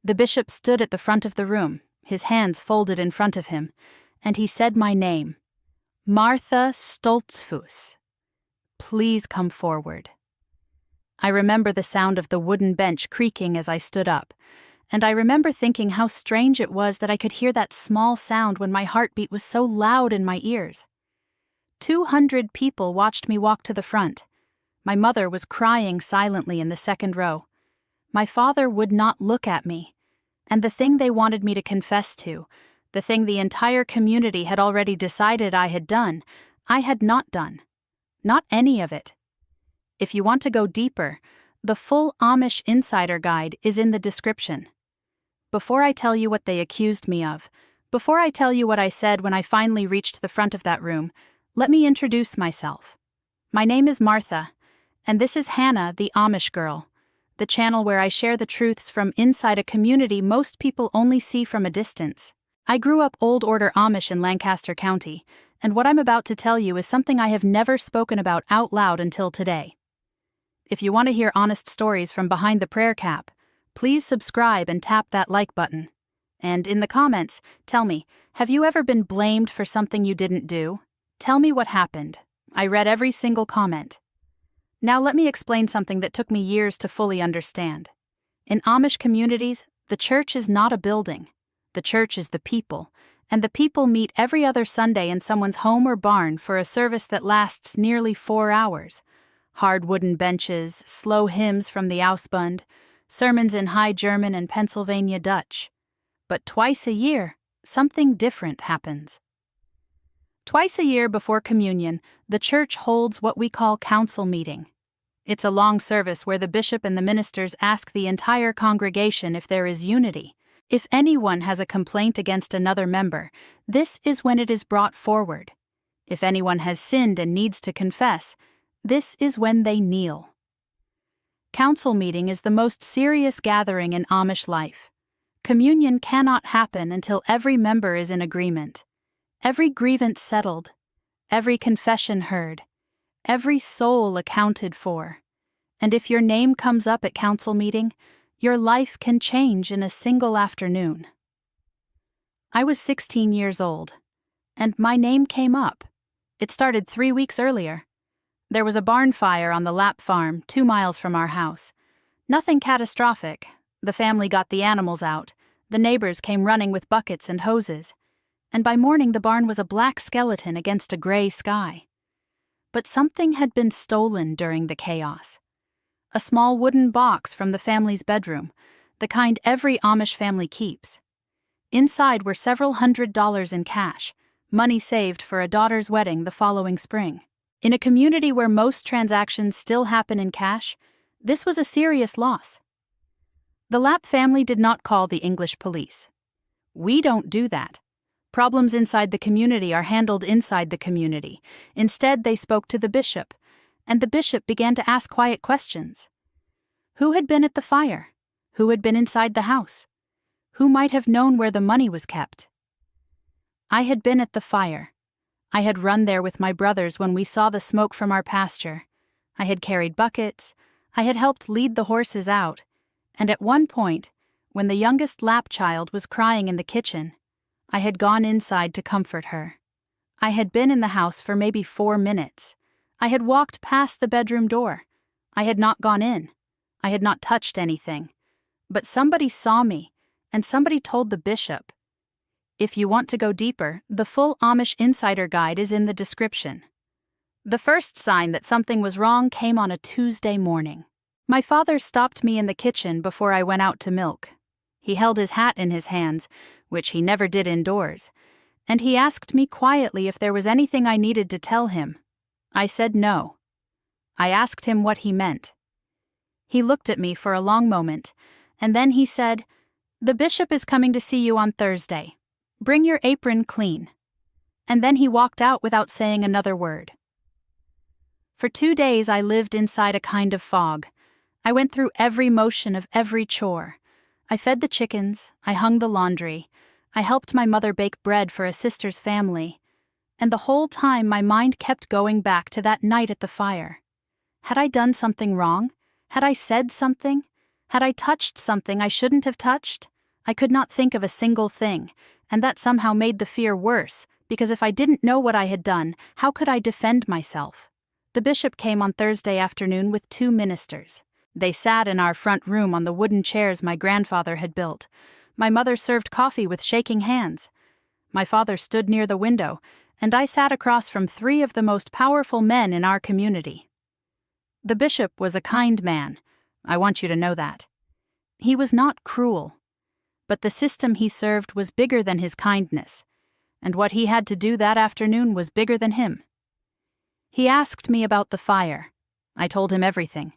The bishop stood at the front of the room, his hands folded in front of him, and he said my name. Martha Stoltzfus. Please come forward. I remember the sound of the wooden bench creaking as I stood up, and I remember thinking how strange it was that I could hear that small sound when my heartbeat was so loud in my ears. 200 people watched me walk to the front. My mother was crying silently in the second row. My father would not look at me, and the thing they wanted me to confess to, the thing the entire community had already decided I had done, I had not done. Not any of it. If you want to go deeper, the full Amish Insider Guide is in the description. Before I tell you what they accused me of, before I tell you what I said when I finally reached the front of that room, let me introduce myself. My name is Martha, and this is Hannah, the Amish Girl, the channel where I share the truths from inside a community most people only see from a distance. I grew up Old Order Amish in Lancaster County, and what I'm about to tell you is something I have never spoken about out loud until today. If you want to hear honest stories from behind the prayer cap, please subscribe and tap that like button. And in the comments, tell me, have you ever been blamed for something you didn't do? Tell me what happened. I read every single comment. Now let me explain something that took me years to fully understand. In Amish communities, the church is not a building. The church is the people, and the people meet every other Sunday in someone's home or barn for a service that lasts nearly 4 hours. Hard wooden benches, slow hymns from the Ausbund, sermons in High German and Pennsylvania Dutch. But twice a year, something different happens. Twice a year before communion, the church holds what we call council meeting. It's a long service where the bishop and the ministers ask the entire congregation if there is unity. If anyone has a complaint against another member, this is when it is brought forward. If anyone has sinned and needs to confess, this is when they kneel. Council meeting is the most serious gathering in Amish life. Communion cannot happen until every member is in agreement. Every grievance settled, every confession heard, every soul accounted for. And if your name comes up at council meeting, your life can change in a single afternoon. I was 16 years old, and my name came up. It started 3 weeks earlier. There was a barn fire on the Lapp farm 2 miles from our house. Nothing catastrophic. The family got the animals out. The neighbors came running with buckets and hoses. And by morning the barn was a black skeleton against a gray sky. But something had been stolen during the chaos. A small wooden box from the family's bedroom, the kind every Amish family keeps. Inside were several $100s in cash, money saved for a daughter's wedding the following spring. In a community where most transactions still happen in cash, this was a serious loss. The Lapp family did not call the English police. We don't do that. Problems inside the community are handled inside the community. Instead, they spoke to the bishop, and the bishop began to ask quiet questions. Who had been at the fire? Who had been inside the house? Who might have known where the money was kept? I had been at the fire. I had run there with my brothers when we saw the smoke from our pasture. I had carried buckets. I had helped lead the horses out. And at one point, when the youngest Lapp child was crying in the kitchen, I had gone inside to comfort her. I had been in the house for maybe 4 minutes. I had walked past the bedroom door. I had not gone in. I had not touched anything. But somebody saw me, and somebody told the bishop. If you want to go deeper, the full Amish Insider Guide is in the description. The first sign that something was wrong came on a Tuesday morning. My father stopped me in the kitchen before I went out to milk. He held his hat in his hands, which he never did indoors, and he asked me quietly if there was anything I needed to tell him. I said no. I asked him what he meant. He looked at me for a long moment, and then he said, "The bishop is coming to see you on Thursday. Bring your apron clean." And then he walked out without saying another word. For 2 days I lived inside a kind of fog. I went through every motion of every chore. I fed the chickens, I hung the laundry, I helped my mother bake bread for a sister's family, and the whole time my mind kept going back to that night at the fire. Had I done something wrong? Had I said something? Had I touched something I shouldn't have touched? I could not think of a single thing, and that somehow made the fear worse, because if I didn't know what I had done, how could I defend myself? The bishop came on Thursday afternoon with 2 ministers. They sat in our front room on the wooden chairs my grandfather had built. My mother served coffee with shaking hands. My father stood near the window, and I sat across from 3 of the most powerful men in our community. The bishop was a kind man. I want you to know that. He was not cruel. But the system he served was bigger than his kindness, and what he had to do that afternoon was bigger than him. He asked me about the fire. I told him everything.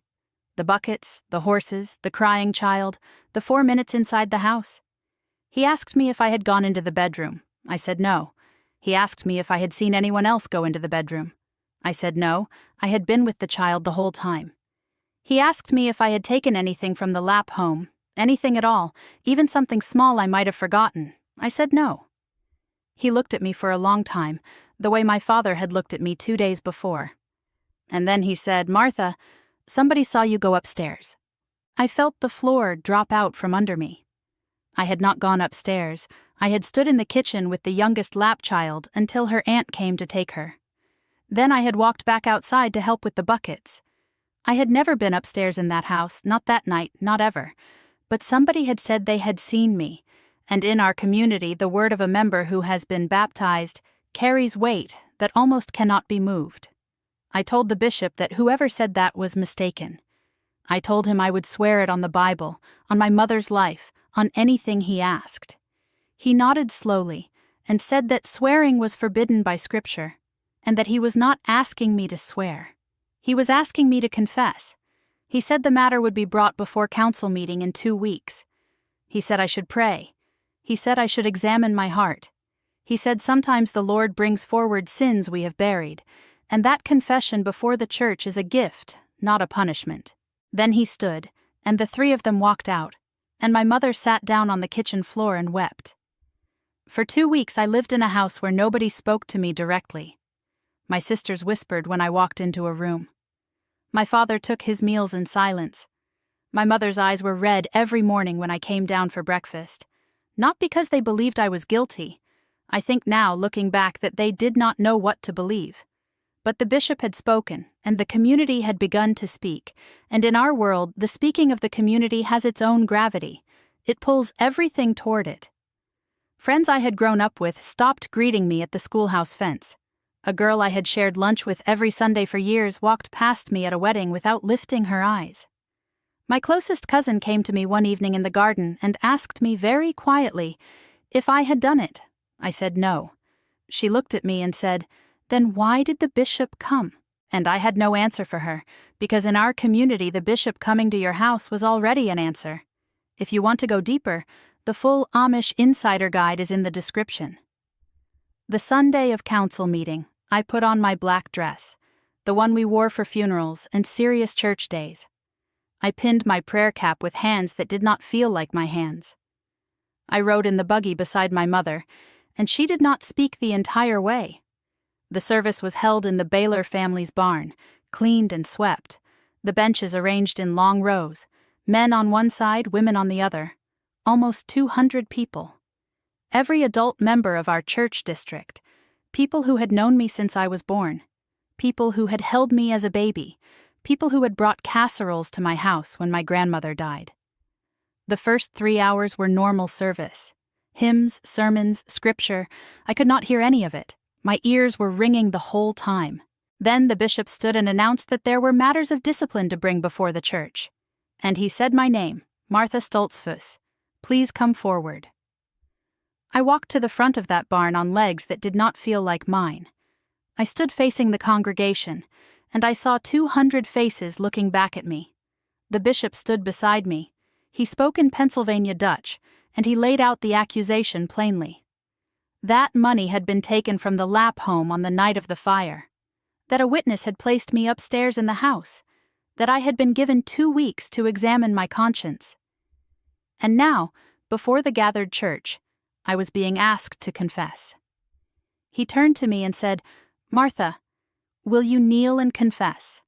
The buckets, the horses, the crying child, the 4 minutes inside the house. He asked me if I had gone into the bedroom. I said no. He asked me if I had seen anyone else go into the bedroom. I said no, I had been with the child the whole time. He asked me if I had taken anything from the lap home, anything at all, even something small I might have forgotten. I said no. He looked at me for a long time, the way my father had looked at me 2 days before. And then he said, "Martha, somebody saw you go upstairs." I felt the floor drop out from under me. I had not gone upstairs. I had stood in the kitchen with the youngest lap child until her aunt came to take her. Then I had walked back outside to help with the buckets. I had never been upstairs in that house, not that night, not ever. But somebody had said they had seen me, and in our community the word of a member who has been baptized carries weight that almost cannot be moved. I told the bishop that whoever said that was mistaken. I told him I would swear it on the Bible, on my mother's life, on anything he asked. He nodded slowly and said that swearing was forbidden by Scripture, and that he was not asking me to swear. He was asking me to confess. He said the matter would be brought before council meeting in 2 weeks. He said I should pray. He said I should examine my heart. He said sometimes the Lord brings forward sins we have buried, and that confession before the church is a gift, not a punishment. Then he stood, and the 3 of them walked out, and my mother sat down on the kitchen floor and wept. For 2 weeks I lived in a house where nobody spoke to me directly. My sisters whispered when I walked into a room. My father took his meals in silence. My mother's eyes were red every morning when I came down for breakfast. Not because they believed I was guilty. I think now, looking back, that they did not know what to believe. But the bishop had spoken, and the community had begun to speak, and in our world, the speaking of the community has its own gravity. It pulls everything toward it. Friends I had grown up with stopped greeting me at the schoolhouse fence. A girl I had shared lunch with every Sunday for years walked past me at a wedding without lifting her eyes. My closest cousin came to me one evening in the garden and asked me very quietly if I had done it. I said no. She looked at me and said, "Then why did the bishop come?" And I had no answer for her, because in our community the bishop coming to your house was already an answer. If you want to go deeper, the full Amish Insider Guide is in the description. The Sunday of council meeting, I put on my black dress, the one we wore for funerals and serious church days. I pinned my prayer cap with hands that did not feel like my hands. I rode in the buggy beside my mother, and she did not speak the entire way. The service was held in the Baylor family's barn, cleaned and swept, the benches arranged in long rows, men on one side, women on the other, almost 200 people. Every adult member of our church district, people who had known me since I was born, people who had held me as a baby, people who had brought casseroles to my house when my grandmother died. The first 3 hours were normal service. Hymns, sermons, scripture, I could not hear any of it. My ears were ringing the whole time. Then the bishop stood and announced that there were matters of discipline to bring before the church. And he said my name, Martha Stoltzfus. Please come forward. I walked to the front of that barn on legs that did not feel like mine. I stood facing the congregation, and I saw 200 faces looking back at me. The bishop stood beside me. He spoke in Pennsylvania Dutch, and he laid out the accusation plainly. That money had been taken from the Lap home on the night of the fire. That a witness had placed me upstairs in the house. That I had been given 2 weeks to examine my conscience. And now, before the gathered church, I was being asked to confess. He turned to me and said, "Martha, will you kneel and confess?"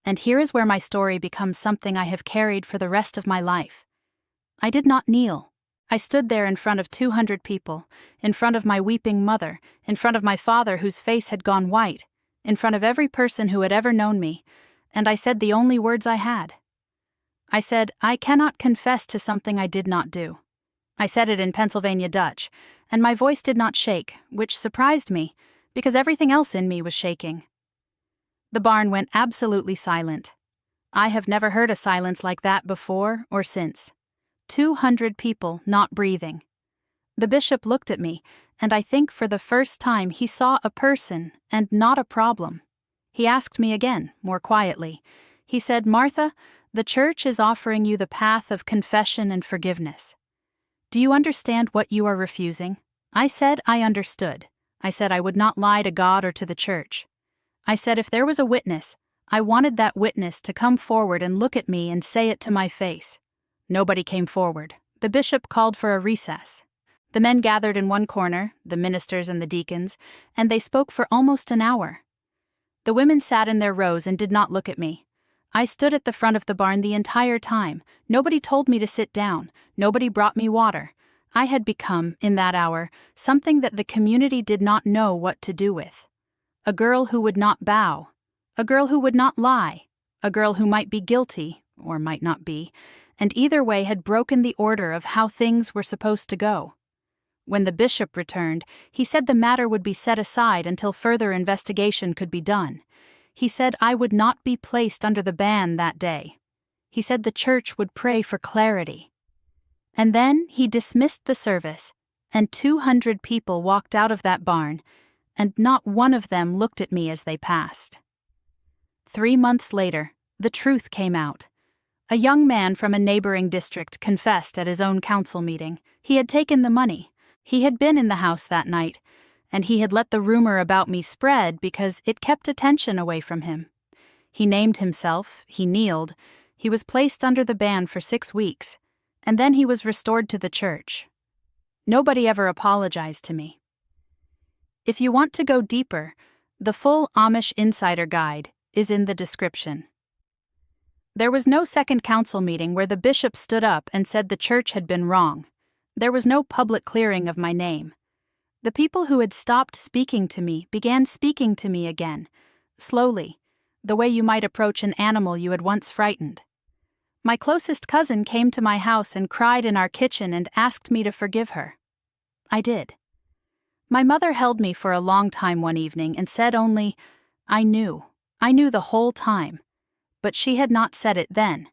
And here is where my story becomes something I have carried for the rest of my life. I did not kneel. I stood there in front of 200 people, in front of my weeping mother, in front of my father whose face had gone white, in front of every person who had ever known me, and I said the only words I had. I said, I cannot confess to something I did not do. I said it in Pennsylvania Dutch, and my voice did not shake, which surprised me, because everything else in me was shaking. The barn went absolutely silent. I have never heard a silence like that before or since. 200 people not breathing. The bishop looked at me, and I think for the first time he saw a person and not a problem. He asked me again, more quietly. He said, Martha, the church is offering you the path of confession and forgiveness. Do you understand what you are refusing? I said I understood. I said I would not lie to God or to the church. I said if there was a witness, I wanted that witness to come forward and look at me and say it to my face. Nobody came forward. The bishop called for a recess. The men gathered in one corner, the ministers and the deacons, and they spoke for almost an hour. The women sat in their rows and did not look at me. I stood at the front of the barn the entire time. Nobody told me to sit down. Nobody brought me water. I had become, in that hour, something that the community did not know what to do with. A girl who would not bow. A girl who would not lie. A girl who might be guilty, or might not be, and either way had broken the order of how things were supposed to go. When the bishop returned, he said the matter would be set aside until further investigation could be done. He said I would not be placed under the ban that day. He said the church would pray for clarity. And then he dismissed the service, and 200 people walked out of that barn, and not one of them looked at me as they passed. 3 months later, the truth came out. A young man from a neighboring district confessed at his own council meeting. He had taken the money. He had been in the house that night, and he had let the rumor about me spread because it kept attention away from him. He named himself, he kneeled, he was placed under the ban for 6 weeks, and then he was restored to the church. Nobody ever apologized to me. If you want to go deeper, the full Amish Insider Guide is in the description. There was no second council meeting where the bishop stood up and said the church had been wrong. There was no public clearing of my name. The people who had stopped speaking to me began speaking to me again, slowly, the way you might approach an animal you had once frightened. My closest cousin came to my house and cried in our kitchen and asked me to forgive her. I did. My mother held me for a long time one evening and said only, I knew the whole time. But she had not said it then,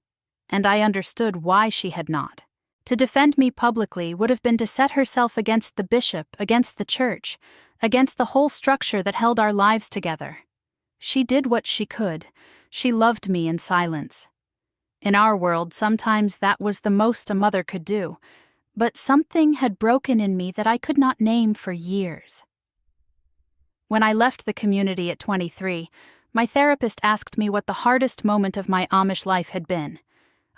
and I understood why she had not. To defend me publicly would have been to set herself against the bishop, against the church, against the whole structure that held our lives together. She did what she could. She loved me in silence. In our world, sometimes that was the most a mother could do, but something had broken in me that I could not name for years. When I left the community at 23, my therapist asked me what the hardest moment of my Amish life had been.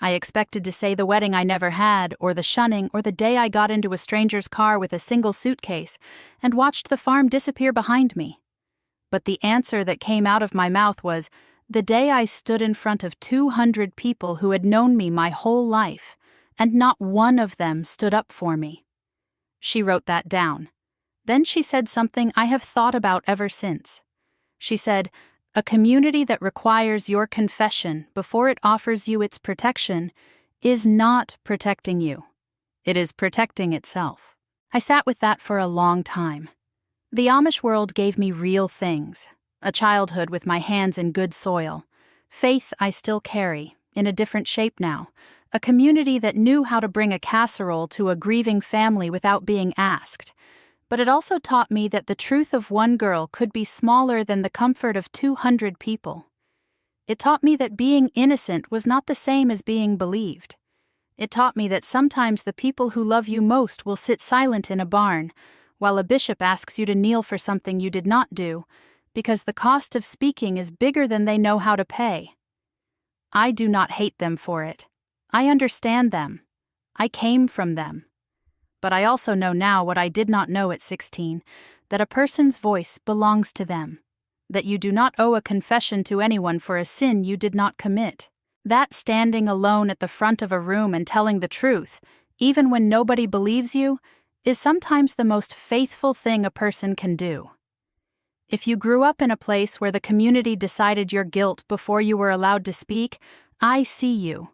I expected to say the wedding I never had, or the shunning, or the day I got into a stranger's car with a single suitcase and watched the farm disappear behind me. But the answer that came out of my mouth was, the day I stood in front of 200 people who had known me my whole life, and not one of them stood up for me. She wrote that down. Then she said something I have thought about ever since. She said, a community that requires your confession before it offers you its protection is not protecting you. It is protecting itself. I sat with that for a long time. The Amish world gave me real things. A childhood with my hands in good soil. Faith I still carry, in a different shape now. A community that knew how to bring a casserole to a grieving family without being asked. But it also taught me that the truth of one girl could be smaller than the comfort of 200 people. It taught me that being innocent was not the same as being believed. It taught me that sometimes the people who love you most will sit silent in a barn, while a bishop asks you to kneel for something you did not do, because the cost of speaking is bigger than they know how to pay. I do not hate them for it. I understand them. I came from them. But I also know now what I did not know at 16, that a person's voice belongs to them. that you do not owe a confession to anyone for a sin you did not commit. That standing alone at the front of a room and telling the truth, even when nobody believes you, is sometimes the most faithful thing a person can do. If you grew up in a place where the community decided your guilt before you were allowed to speak, I see you.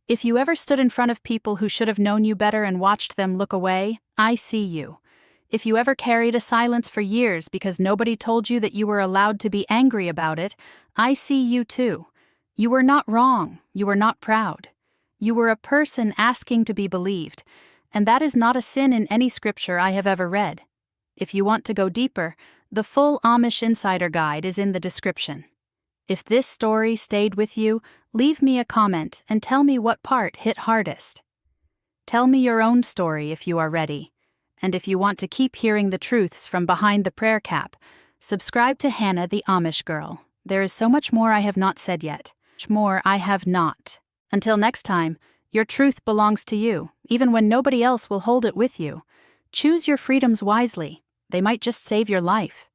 If you ever stood in front of people who should have known you better and watched them look away, I see you. If you ever carried a silence for years because nobody told you that you were allowed to be angry about it, I see you too. You were not wrong, you were not proud. You were a person asking to be believed, and that is not a sin in any scripture I have ever read. If you want to go deeper, the full Amish Insider Guide is in the description. If this story stayed with you, leave me a comment and tell me what part hit hardest. Tell me your own story if you are ready. And if you want to keep hearing the truths from behind the prayer cap, subscribe to Hannah the Amish Girl. There is so much more I have not said yet. More I have not. Until next time, your truth belongs to you, even when nobody else will hold it with you. Choose your freedoms wisely. They might just save your life.